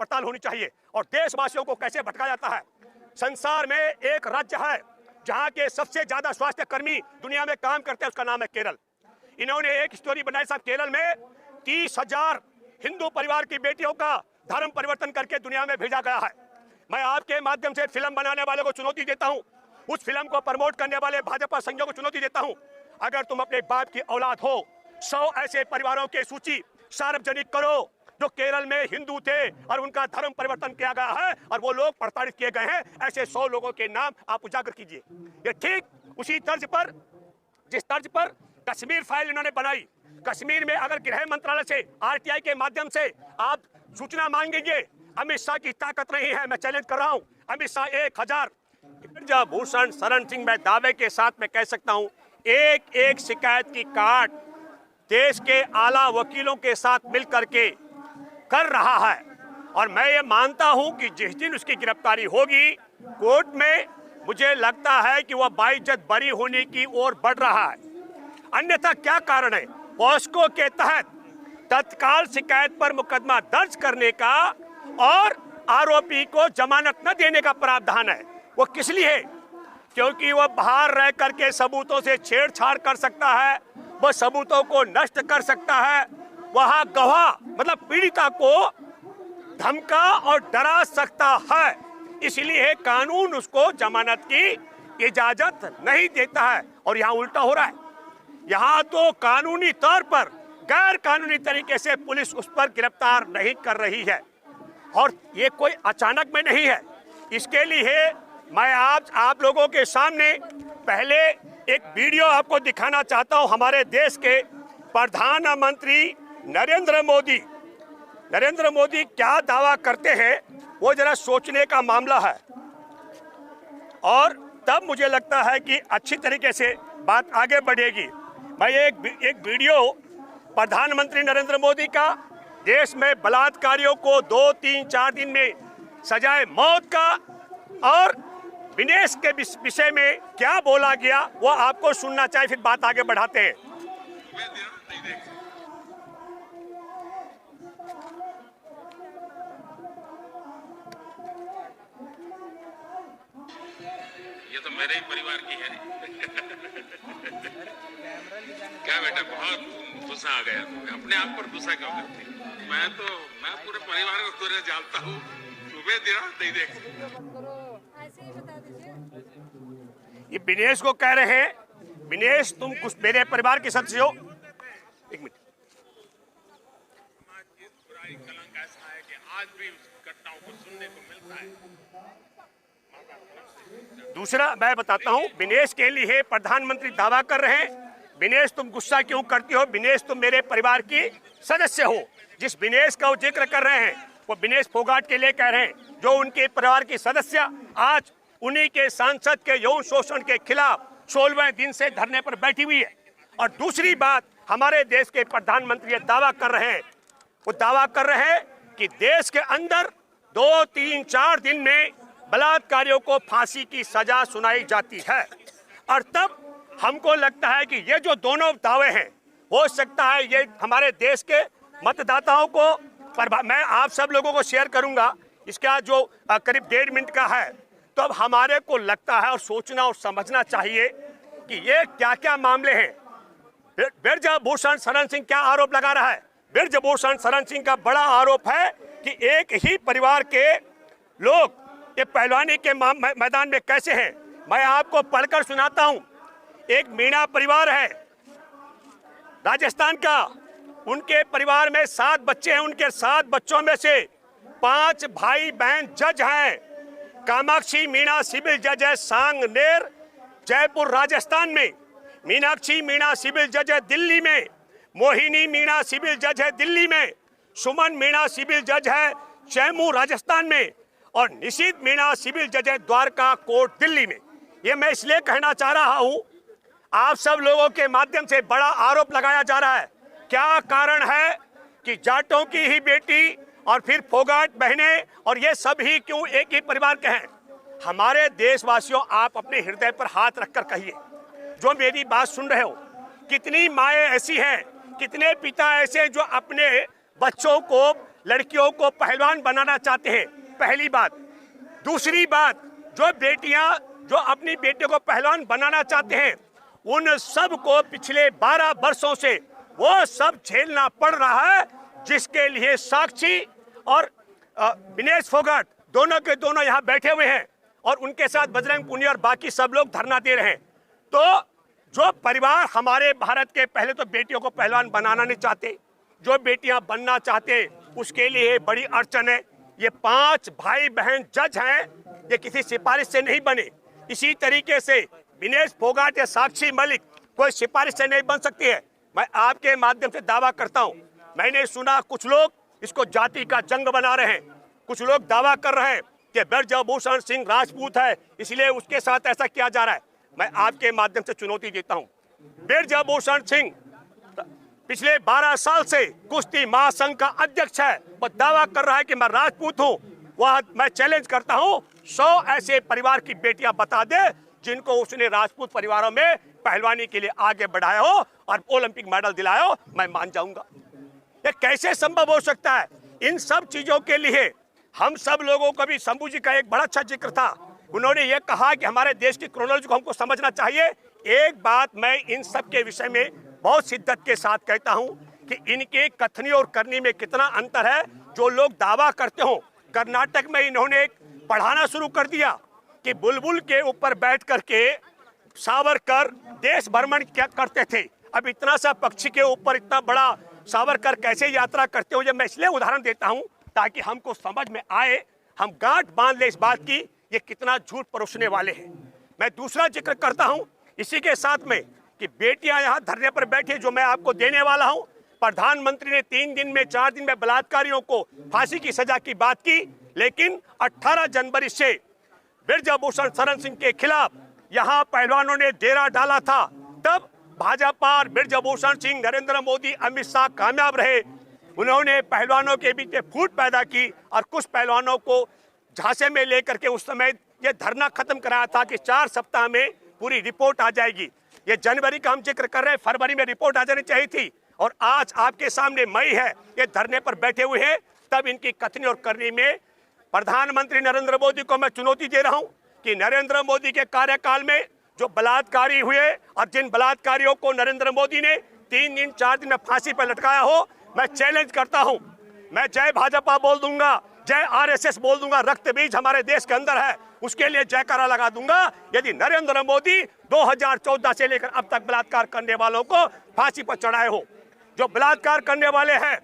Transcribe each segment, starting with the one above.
पड़ताल होनी चाहिए। और देशवासियों को कैसे भटका जाता है। संसार में एक राज्य है जहां के सबसे ज्यादा स्वास्थ्य कर्मी दुनिया में काम करते हैं, उसका नाम है केरल। इन्होंने एक स्टोरी बनाई साहब, केरल में 30,000 हिंदू परिवार की बेटियों का धर्म परिवर्तन करके दुनिया में भेजा गया है। मैं आपके माध्यम से फिल्म बनाने वाले को चुनौती देता हूं, उस फिल्म को प्रमोट करने वाले भाजपा संघियों को चुनौती देता हूं, अगर तुम अपने बाप की औलाद हो, 100 ऐसे परिवारों की सूची सार्वजनिक करो जो केरल में हिंदू थे और उनका धर्म परिवर्तन किया गया है और वो लोग प्रताड़ित किए गए हैं। ऐसे 100 लोगों के नाम आप उजागर कीजिए। ये ठीक उसी तर्ज पर, जिस तर्ज पर कश्मीर फाइल इन्होंने बनाई। कश्मीर में अगर गृह मंत्रालय से, आरटीआई के माध्यम से आप सूचना मांगेंगे, अमित शाह की ताकत नहीं है। मैं चैलेंज कर रहा हूं, अमित शाह 1000 ब्रजभूषण शरण सिंह, मैं दावे के साथ मैं कह सकता हूं, एक एक शिकायत की काट देश के आला वकीलों के साथ मिलकर के कर रहा है। और मैं ये मानता हूं कि जिस दिन उसकी गिरफ्तारी होगी कोर्ट में, मुझे लगता है कि वह बाइज्जत बरी होने की ओर बढ़ रहा है। अन्यथा क्या कारण है? पॉस्को के तहत तत्काल शिकायत पर मुकदमा दर्ज करने का और आरोपी को जमानत न देने का प्रावधान है। वो किस लिए है? क्योंकि वह बाहर रह करके सबूतों से छेड़छाड़ कर सकता है, वह सबूतों को नष्ट कर सकता है, वहां गवाह मतलब पीड़िता को धमका और डरा सकता है। इसलिए कानून उसको जमानत की इजाजत नहीं देता है। और यहाँ उल्टा हो रहा है, यहाँ तो कानूनी तौर पर गैर कानूनी तरीके से पुलिस उस पर गिरफ्तार नहीं कर रही है। और ये कोई अचानक में नहीं है। इसके लिए मैं आप लोगों के सामने पहले एक वीडियो आपको दिखाना चाहता हूं। हमारे देश के प्रधानमंत्री नरेंद्र मोदी क्या दावा करते हैं, वो जरा सोचने का मामला है। और तब मुझे लगता है कि अच्छी तरीके से बात आगे बढ़ेगी। मैं एक वीडियो प्रधानमंत्री नरेंद्र मोदी का देश में बलात्कारियों को 2, 3, 4 दिन में सजाए मौत का और विनेश के विषय में क्या बोला गया वो आपको सुनना चाहिए, फिर बात आगे बढ़ाते हैं। ये तो मेरे ही परिवार की है। क्या बेटा, बहुत गुस्सा आ गया। अपने आप पर गुस्सा क्यों करती? मैं पूरे परिवार को तुझे जानता हूँ, सुबह दिन नहीं देखती। ये विनेश को कह रहे हैं, विनेश तुम कुछ मेरे परिवार के सदस्य हो। एक मिनट, बुराई कलंक ऐसा है कि आज भी उस घटनाओं को सुनने को मिलता है। दूसरा मैं बताता हूं, विनेश के लिए प्रधानमंत्री दावा कर रहे हैं। विनेश तुम गुस्सा क्यों करती हो? विनेश तुम मेरे परिवार की सदस्य हो। जिस विनेश का वो जिक्र कर रहे हैं वो विनेश फोगाट के लिए कह रहे हैं, जो उनके परिवार की सदस्य आज उन्हीं के सांसद के यौन शोषण के खिलाफ 16वें दिन से धरने पर बैठी हुई है। और दूसरी बात, हमारे देश के प्रधानमंत्री दावा कर रहे हैं, वो दावा कर रहे हैं कि देश के अंदर 2, 3, 4 दिन में बलात्कारियों को फांसी की सजा सुनाई जाती है। और तब हमको लगता है कि ये जो दोनों दावे हैं, हो सकता है ये हमारे देश के मतदाताओं को मैं आप सब लोगों को शेयर करूंगा। इसका जो करीब 1.5 मिनट का है, तो अब हमारे को लगता है और सोचना और समझना चाहिए कि ये क्या क्या मामले हैं। ब्रजभूषण शरण सिंह क्या आरोप लगा रहा है? ब्रजभूषण शरण सिंह का बड़ा आरोप है कि एक ही परिवार के लोग ये पहलवानी के मैदान में कैसे हैं। मैं आपको पढ़कर सुनाता हूं। एक मीणा परिवार है राजस्थान का, उनके परिवार में 7 बच्चे हैं। उनके 7 बच्चों में से 5 भाई बहन जज हैं। कामाक्षी मीणा सिविल जज है सांगनेर जयपुर राजस्थान में, मीनाक्षी मीणा सिविल जज है दिल्ली में, मोहिनी मीणा सिविल जज है दिल्ली में, सुमन मीणा सिविल जज है जयपुर राजस्थान में, और निशित मीणा सिविल जज है द्वारका कोर्ट दिल्ली में। ये मैं इसलिए कहना चाह रहा हूं, आप सब लोगों के माध्यम से बड़ा आरोप लगाया जा रहा है। क्या कारण है कि जाटों की ही बेटी और फिर फोगाट बहनें और ये सब ही क्यों एक ही परिवार के हैं? हमारे देशवासियों, आप अपने हृदय पर हाथ रखकर कहिए, जो मेरी बात सुन रहे हो, कितनी माएँ ऐसी हैं, कितने पिता ऐसे जो अपने बच्चों को लड़कियों को पहलवान बनाना चाहते हैं, पहली बात। दूसरी बात, जो बेटियां जो अपनी बेटियों को पहलवान बनाना चाहते हैं, उन सब को पिछले 12 वर्षों से वो सब झेलना पड़ रहा है, जिसके लिए साक्षी और विनेश फोगाट दोनों के दोनों यहाँ बैठे हुए हैं और उनके साथ बजरंग पुनिया और बाकी सब लोग धरना दे रहे हैं। तो जो परिवार हमारे भारत के पहले तो बेटियों को पहलवान बनाना नहीं चाहते, जो बेटियां बनना चाहते उसके लिए बड़ी अड़चन है। ये 5 भाई बहन जज हैं, ये किसी सिफारिश से नहीं बने। इसी तरीके से विनेश फोगाट या साक्षी मलिक कोई सिफारिश से नहीं बन सकती है। मैं आपके माध्यम से दावा करता हूं, मैंने सुना कुछ लोग इसको जाति का जंग बना रहे हैं, कुछ लोग दावा कर रहे हैं कि ब्रजभूषण सिंह राजपूत है इसलिए उसके साथ ऐसा किया जा रहा है। मैं आपके माध्यम से चुनौती देता हूं, ब्रजभूषण सिंह पिछले 12 साल से कुश्ती महासंघ का अध्यक्ष है, वो दावा कर रहा है कि मैं राजपूत हूं। वह मैं चैलेंज करता हूं, 100 ऐसे परिवार की बेटियां बता दे जिनको उसने राजपूत परिवारों में पहलवानी के लिए आगे बढ़ाया हो और ओलंपिक मेडल दिलाया हो, मैं मान जाऊंगा। ये कैसे संभव हो सकता है? इन सब चीजों के लिए हम सब लोगों को भी शंभू जी का एक बड़ा अच्छा जिक्र था, उन्होंने ये कहा कि हमारे देश की क्रोनोलॉजी को हमको समझना चाहिए। एक बात मैं इन सब के विषय में बहुत शिद्दत के साथ कहता हूं कि इनके कथनी और करनी में कितना अंतर है। जो लोग दावा करते हो, कर्नाटक में इन्होंने एक पढ़ाना शुरू कर दिया कि बुलबुल के ऊपर बैठ करके सावरकर देश भ्रमण क्या करते थे। अब इतना सा पक्षी के ऊपर इतना बड़ा सावरकर कैसे यात्रा करते हो, ये मैं इसलिए उदाहरण देता हूं ताकि हमको समझ में आए, हम गांठ बांध ले इस बात की ये कितना झूठ परोसने वाले हैं। मैं दूसरा जिक्र करता हूं इसी के साथ में कि बेटियां यहां धरने पर बैठी, जो मैं आपको देने वाला हूं। प्रधानमंत्री ने 3 दिन में 4 दिन में बलात्कारियों को फांसी की सजा की बात की, लेकिन 18 जनवरी से ब्रजभूषण शरण सिंह के खिलाफ यहां पहलवानों ने डेरा डाला था। तब भाजपा और ब्रजभूषण सिंह, नरेंद्र मोदी, अमित शाह कामयाब रहे। उन्होंने पहलवानों के बीच में फूट पैदा की और कुछ पहलवानों को झांसे में लेकर के उस समय ये धरना खत्म कराया था कि 4 सप्ताह में पूरी रिपोर्ट आ जाएगी। ये जनवरी का हम जिक्र कर रहे हैं, फरवरी में रिपोर्ट आ जानी चाहिए थी और आज आपके सामने मई है, ये धरने पर बैठे हुए हैं। तब इनकी कथनी और करनी में प्रधानमंत्री नरेंद्र मोदी को मैं चुनौती दे रहा हूं कि नरेंद्र मोदी के कार्यकाल में जो बलात्कारी हुए और जिन बलात्कारियों को नरेंद्र मोदी ने 3 दिन 4 दिन में फांसी पर लटकाया हो, मैं चैलेंज करता हूं, मैं जय भाजपा बोल दूंगा, जय आरएसएस बोल दूंगा, रक्त बीज हमारे देश के अंदर है उसके लिए जयकारा लगा दूंगा यदि नरेंद्र मोदी 2014 से लेकर अब तक बलात्कार करने वालों को फांसी पर चढ़ाए हो। जो बलात्कार करने वाले हैं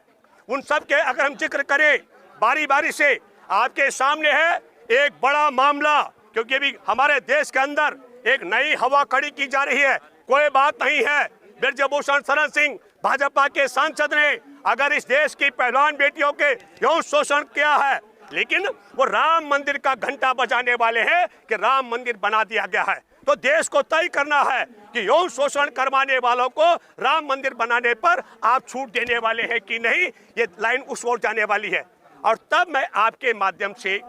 उन सब के अगर हम जिक्र करें बारी बारी से, आपके सामने है एक बड़ा मामला, क्योंकि अभी हमारे देश के अंदर एक नई हवा खड़ी की जा रही है। कोई बात नहीं है, ब्रजभूषण शरण सिंह भाजपा के सांसद ने अगर इस देश की पहलवान बेटियों के यौन शोषण किया है, लेकिन वो राम मंदिर का घंटा बजाने वाले हैं कि राम मंदिर बना दिया गया है। तो देश को तय करना है कि यौन शोषण करवाने वालों को राम मंदिर बनाने पर आप छूट देने वाले हैं कि नहीं, ये लाइन उस ओर जाने वाली है। और तब मैं आपके माध्यम से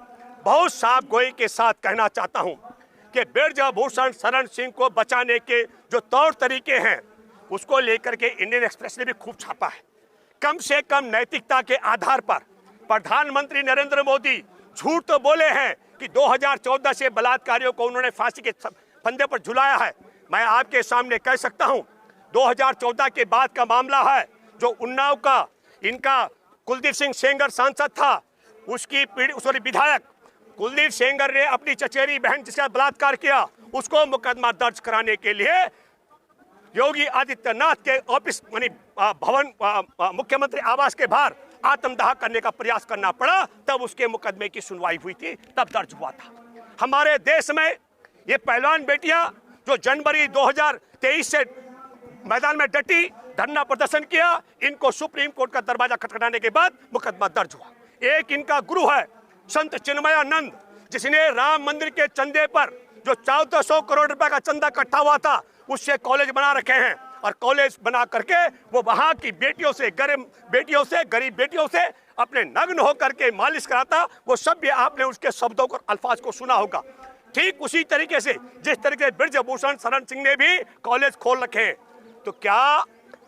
बहुत साफ गोई के साथ कहना चाहता हूं कि ब्रजभूषण शरण सिंह को बचाने के जो तौर तरीके हैं उसको लेकर के इंडियन एक्सप्रेस ने भी खूब छापा है। कम से कम नैतिकता के आधार पर प्रधानमंत्री नरेंद्र मोदी झूठ तो बोले हैं कि 2014 से बलात्कारियों को उन्होंने फांसी के फंदे पर झुलाया है। मैं आपके सामने कह सकता हूं 2014 के बाद का मामला है, जो उन्नाव का इनका कुलदीप सिंह सेंगर सांसद था, उसकी विधायक कुलदीप सेंगर ने अपनी चचेरी बहन जिसका बलात्कार किया उसको मुकदमा दर्ज कराने के लिए योगी आदित्यनाथ के ऑफिस यानी भवन मुख्यमंत्री आवास के बाहर आत्मदाह करने का प्रयास करना पड़ा। तब उसके मुकदमे की सुनवाई हुई थी, तब दर्ज हुआ था। हमारे देश में ये पहलवान बेटियां जो जनवरी 2023 से मैदान में डटी, धरना प्रदर्शन किया, इनको सुप्रीम कोर्ट का दरवाजा खटखटाने के बाद मुकदमा दर्ज हुआ। एक इनका गुरु है संत चिन्मयानंद, जिसने राम मंदिर के चंदे पर जो 1400 करोड़ रुपए का चंदा इकट्ठा हुआ था उससे कॉलेज बना रखे हैं और कॉलेज बना करके वो वहां की बेटियों से, गरीब बेटियों से अपने नग्न होकर के मालिश कराता। वो सब भी आपने उसके शब्दों और अल्फाज को सुना होगा। ठीक उसी तरीके से जिस तरीके से ब्रजभूषण शरण सिंह ने भी कॉलेज खोल रखे हैं, तो क्या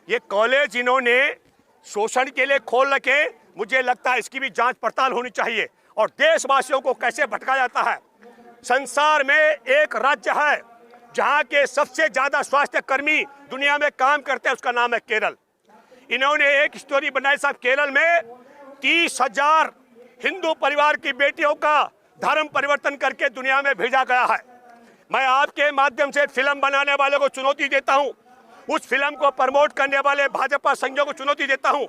ये कॉलेज इन्होंने शोषण के लिए खोल रखे, मुझे लगता है इसकी भी जांच पड़ताल होनी चाहिए। और देशवासियों को कैसे भटकाया जाता है। संसार में एक राज्य है जहां के सबसे ज्यादा स्वास्थ्य कर्मी दुनिया में काम करते हैं, उसका नाम है केरल। इन्होंने एक स्टोरी बनाई साहब, केरल में 30,000 हिंदू परिवार की बेटियों का धर्म परिवर्तन करके दुनिया में भेजा गया है। मैं आपके माध्यम से फिल्म बनाने वाले को चुनौती देता हूं, उस फिल्म को प्रमोट करने वाले भाजपा संघियों को चुनौती देता हूं,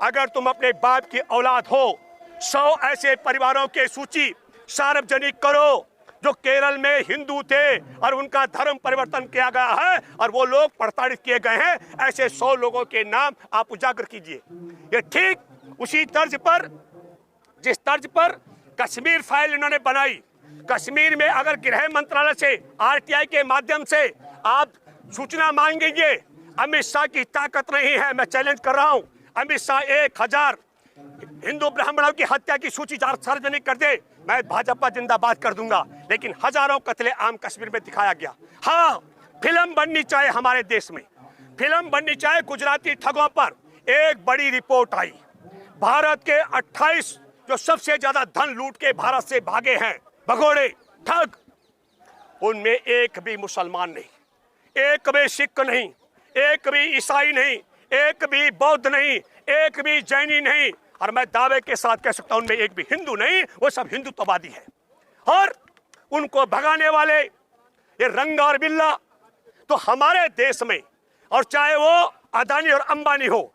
अगर तुम अपने बाप की औलाद हो 100 ऐसे परिवारों की सूची सार्वजनिक करो जो केरल में हिंदू थे और उनका धर्म परिवर्तन किया गया है और वो लोग प्रताड़ित किए गए हैं। ऐसे 100 लोगों के नाम आप उजागर कीजिए। ये ठीक उसी तर्ज पर जिस तर्ज पर कश्मीर फाइल इन्होंने बनाई। कश्मीर में अगर गृह मंत्रालय से आरटीआई के माध्यम से आप सूचना मांगेंगे, अमित शाह की ताकत नहीं है। मैं चैलेंज कर रहा हूं, अमित शाह 1000 हिंदू ब्राह्मणों की हत्या की सूची सार्वजनिक कर दे, मैं भाजपा जिंदाबाद कर दूंगा। लेकिन हजारों कत्ले आम कश्मीर में दिखाया गया। हाँ, फिल्म बननी चाहिए हमारे देश में, फिल्म बननी चाहिए गुजराती ठगों पर। एक बड़ी रिपोर्ट आई, भारत के 28 जो सबसे ज्यादा धन लूट के भारत से भागे हैं भगोड़े ठग, उनमें एक भी मुसलमान नहीं, एक भी सिख नहीं, एक भी ईसाई नहीं, एक भी बौद्ध नहीं, एक भी जैनी नहीं, और मैं दावे के साथ कह सकता हूं उनमें एक भी हिंदू नहीं। वो सब हिंदुत्ववादी है। और उनको भगाने वाले ये रंगा और बिल्ला तो हमारे देश में, और चाहे वो अदानी और अंबानी हो,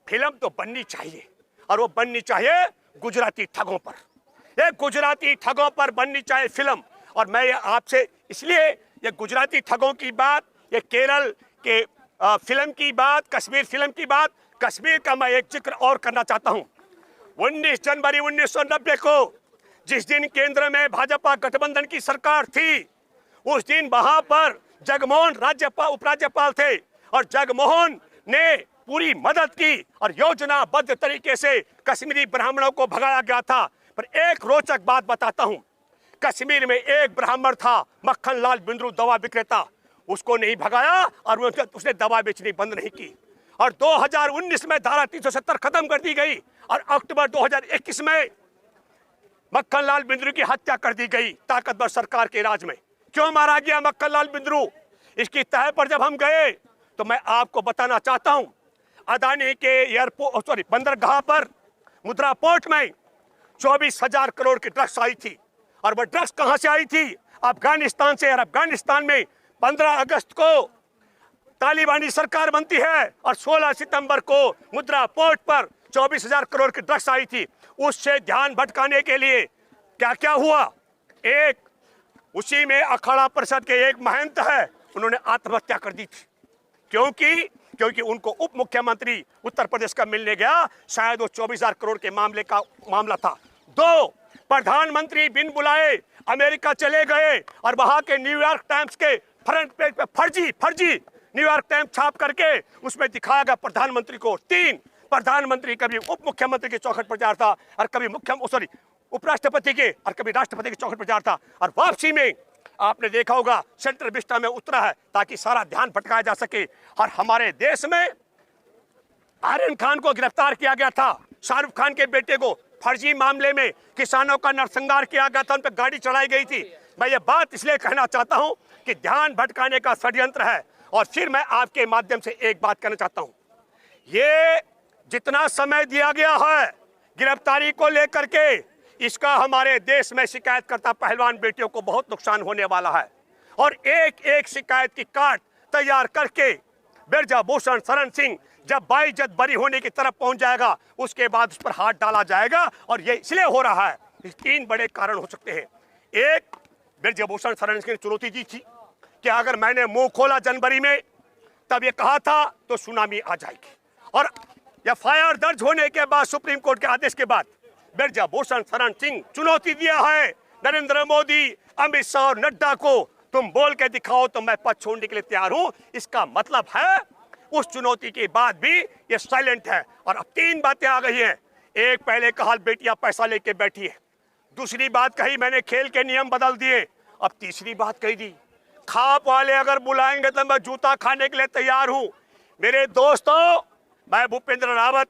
फिल्म तो बननी चाहिए, और वो बननी चाहिए गुजराती ठगों पर। ये गुजराती ठगों पर बननी चाहिए फिल्म। और मैं ये आपसे इसलिए ये गुजराती ठगों की बात, ये केरल के फिल्म की बात, कश्मीर फिल्म की बात, कश्मीर का मैं एक जिक्र और करना चाहता हूं। 19 जनवरी 1990 को जिस दिन केंद्र में भाजपा गठबंधन की सरकार थी, उस दिन वहां पर जगमोहन राज्यपाल उपराज्यपाल थे, और जगमोहन ने पूरी मदद की और योजनाबद्ध तरीके से कश्मीरी ब्राह्मणों को भगाया गया था। पर एक रोचक बात बताता हूं, कश्मीर में एक ब्राह्मण था, मक्खन लाल बिंद्रू, दवा विक्रेता, उसको नहीं भगाया और उसने दवा बेचनी बंद नहीं की। और 2019 में धारा 370 खत्म कर दी गई और अक्टूबर 2021 में मक्खन लाल बिंद्रू की हत्या कर दी गई ताकतवर सरकार के राज में। क्यों मारा गया मक्खन लाल बिंद्रू? इसकी तह पर जब हम गए तो मैं आपको बताना चाहता हूं, अदानी के एयरपोर्ट बंदरगाह पर मुद्रा पोर्ट में 24,000 करोड़ की ड्रग्स आई थी। और वह ड्रग्स कहां से आई थी? अफगानिस्तान से। और अफगानिस्तान में 15 अगस्त को तालिबानी सरकार बनती है और 16 सितंबर को मुद्रा पोर्ट पर 24,000 करोड़ की ड्रग्स आई थी। उससे ध्यान भटकाने के लिए क्या क्या हुआ? एक उसी में अखाड़ा परिषद के एक महंत है, उन्होंने आत्महत्या कर दी थी। क्योंकि उनको उप मुख्यमंत्री उत्तर प्रदेश का मिलने गया, शायद वो 24,000 करोड़ के मामला था। 2, प्रधानमंत्री बिन बुलाए अमेरिका चले गए और वहां के न्यूयॉर्क टाइम्स के फ्रंट पेज पे फर्जी न्यूयॉर्क टाइम्स छाप करके उसमें दिखाया गया प्रधानमंत्री को। 3, प्रधानमंत्री कभी उप मुख्यमंत्री के चौखट पर जा रहा था और कभी उपराष्ट्रपति के और कभी राष्ट्रपति के चौखट पर जा रहा था। और वापसी में आपने देखा होगा सेंट्रल विस्टा में उतरा है ताकि सारा ध्यान भटकाया जा सके। और हमारे देश में आर्यन खान को गिरफ्तार किया गया था, शाहरुख खान के बेटे को फर्जी मामले में किसानों का नरसंहार किया गया था, उन पर गाड़ी चढ़ाई गई थी। मैं ये बात इसलिए कहना चाहता हूं कि ध्यान भटकाने का षड्यंत्र है। और फिर मैं आपके माध्यम से एक बात कहना चाहता हूं, ये जितना समय दिया गया है गिरफ्तारी को लेकर के, इसका हमारे देश में शिकायतकर्ता पहलवान बेटियों को बहुत नुकसान होने वाला है। और एक एक शिकायत की कार्ड तैयार करके ब्रजभूषण शरण सिंह जब बाइज्जत बरी होने की तरफ पहुंच जाएगा, उसके बाद उस पर हाथ डाला जाएगा। और ये इसलिए हो रहा है, इस 3 बड़े कारण हो सकते हैं। एक, ब्रजभूषण शरण सिंह ने चुनौती दी थी कि अगर मैंने मुंह खोला जनवरी में तब ये कहा था तो सुनामी आ जाएगी। और एफआईआर दर्ज होने के बाद सुप्रीम कोर्ट के आदेश के बाद ब्रजभूषण शरण सिंह चुनौती दिया है नरेंद्र मोदी, अमित शाह और नड्डा को, तुम बोल के दिखाओ तो मैं पद छोड़ने के लिए तैयार हूं। इसका मतलब है उस चुनौती के बाद भी ये साइलेंट है। और अब 3 बातें आ गई हैं। एक, पहले कहा बेटियां पैसा लेके बैठी है। दूसरी बात कही मैंने खेल के नियम बदल दिए। अब तीसरी बात कही दी, खाप वाले अगर बुलाएंगे तो मैं जूता खाने के लिए तैयार हूं। मेरे दोस्तों, मैं भूपेंद्र रावत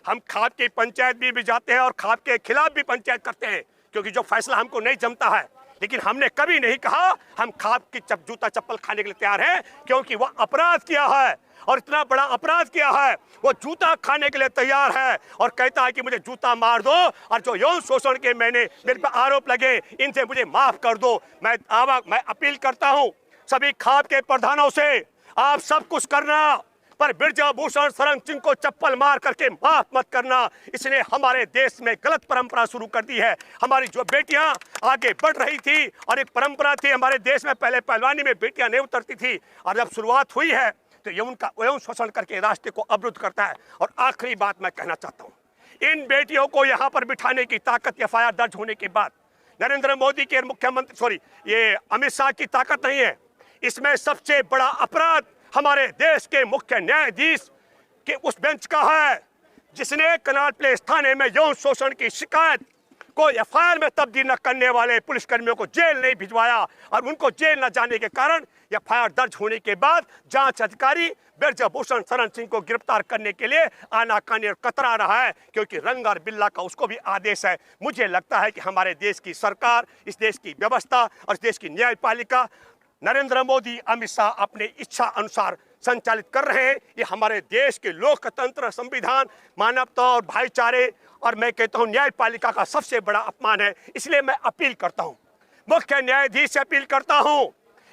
हम खाप की पंचायत भी जाते हैं और खाप के खिलाफ भी पंचायत करते हैं, क्योंकि जो फैसला हमको नहीं जमता है। लेकिन हमने कभी नहीं कहा हम खाप की जूता चप्पल खाने के लिए तैयार हैं, क्योंकि वह अपराध किया है और इतना बड़ा अपराध किया है, वो जूता खाने के लिए तैयार है और कहता है कि मुझे जूता मार दो, और जो यौन शोषण के मेरे पर आरोप लगे इनसे मुझे माफ कर दो। मैं अपील करता हूं सभी खाप के प्रधानों से, आप सब कुछ करना पर ब्रजभूषण शरण सिंह को चप्पल मार करके माफ मत करना। इसने हमारे देश में गलत परंपरा शुरू कर दी है। हमारी जो बेटियां आगे बढ़ रही थी और एक परंपरा थी हमारे देश में, पहले पहलवानी में बेटियां नहीं उतरती थी, और जब शुरुआत हुई है तो यौन शोषण करके रास्ते को अवरुद्ध करता है। और आखिरी बात मैं कहना चाहता हूँ, इन बेटियों को यहाँ पर बिठाने की ताकत एफआईआर दर्ज होने के बाद नरेंद्र मोदी के मुख्यमंत्री ये अमित शाह की ताकत नहीं है। इसमें सबसे बड़ा अपराध हमारे देश के मुख्य न्यायाधीश के उस बेंच का है जिसने कनाट प्लेस थाने में यौन शोषण की शिकायत को एफआईआर में तब्दील न करने वाले पुलिसकर्मियों को जेल नहीं भिजवाया, और उनको जेल न जाने के कारण एफआईआर दर्ज होने के बाद जांच अधिकारी ब्रजभूषण शरण सिंह को गिरफ्तार करने के लिए आनाकानी और कतरा रहा है, क्योंकि रंग और बिल्ला का उसको भी आदेश है। मुझे लगता है कि हमारे देश की सरकार, इस देश की व्यवस्था और इस देश की न्यायपालिका नरेंद्र मोदी, अमित शाह अपने इच्छा अनुसार संचालित कर रहे हैं। ये हमारे देश के लोकतंत्र, संविधान, मानवता और भाईचारे और मैं कहता हूं न्यायपालिका का सबसे बड़ा अपमान है। इसलिए मैं अपील करता हूं, मुख्य न्यायाधीश से अपील करता हूं,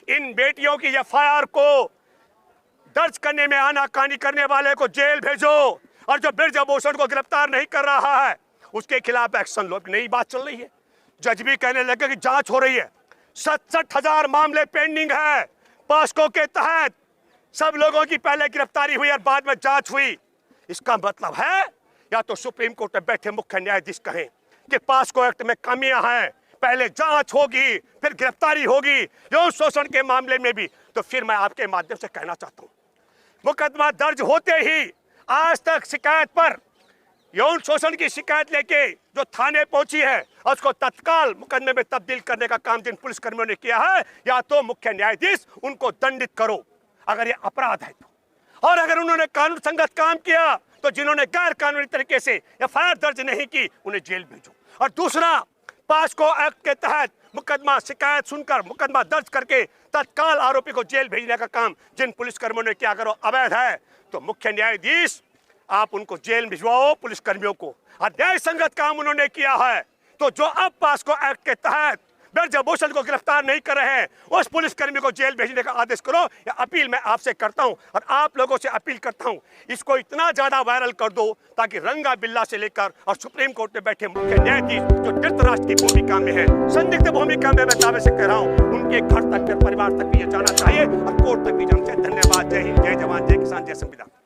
इन बेटियों की एफआईआर को दर्ज करने में आनाकानी करने वाले को जेल भेजो, और जो ब्रजभूषण को गिरफ्तार नहीं कर रहा है उसके खिलाफ एक्शन लो। नई बात चल रही है, जज भी कहने लगे कि जांच हो रही है। 67,000 मामले पेंडिंग है पास्को के तहत, सब लोगों की पहले गिरफ्तारी हुई और बाद में जांच हुई। इसका मतलब है या तो सुप्रीम कोर्ट में बैठे मुख्य न्यायाधीश कहें कि पास्को एक्ट में कमियां हैं, पहले जांच होगी फिर गिरफ्तारी होगी यौन शोषण के मामले में भी। तो फिर मैं आपके माध्यम से कहना चाहता हूं, मुकदमा दर्ज होते ही आज तक शिकायत पर यौन शोषण की शिकायत लेके जो थाने पहुंची है और उसको तत्काल मुकदमे में तब्दील करने का काम जिन पुलिसकर्मियों ने किया है, या तो मुख्य न्यायाधीश उनको दंडित करो अगर ये अपराध है तो, और अगर उन्होंने कानून संगत काम किया तो जिन्होंने गैर कानूनी तरीके से एफआईआर दर्ज नहीं की उन्हें जेल भेजो। और दूसरा, पास्को एक्ट के तहत मुकदमा शिकायत सुनकर मुकदमा दर्ज करके तत्काल आरोपी को जेल भेजने का काम जिन पुलिसकर्मियों ने किया, अगर वो अवैध है तो मुख्य न्यायाधीश आप उनको जेल भिजवाओ पुलिसकर्मियों को। और न्याय संगत काम उन्होंने किया है तो जो अब पास्को एक्ट के तहत ब्रजभूषण को गिरफ्तार नहीं कर रहे हैं उस पुलिसकर्मी को जेल भेजने का आदेश करो। यह अपील मैं आपसे करता हूं और आप लोगों से अपील करता हूं, इसको इतना ज्यादा वायरल कर दो ताकि रंगा बिल्ला से लेकर और सुप्रीम कोर्ट में बैठे मुख्य न्यायाधीश जो धृतराष्ट्र की भूमिका में है, संदिग्ध भूमिका में मैं दावे से कह रहा हूं, उनके घर तक, परिवार तक भी ये जाना चाहिए और कोर्ट तक भी जाना चाहिए। धन्यवाद। जय हिंद, जय जवान, जय किसान, जय संविधान।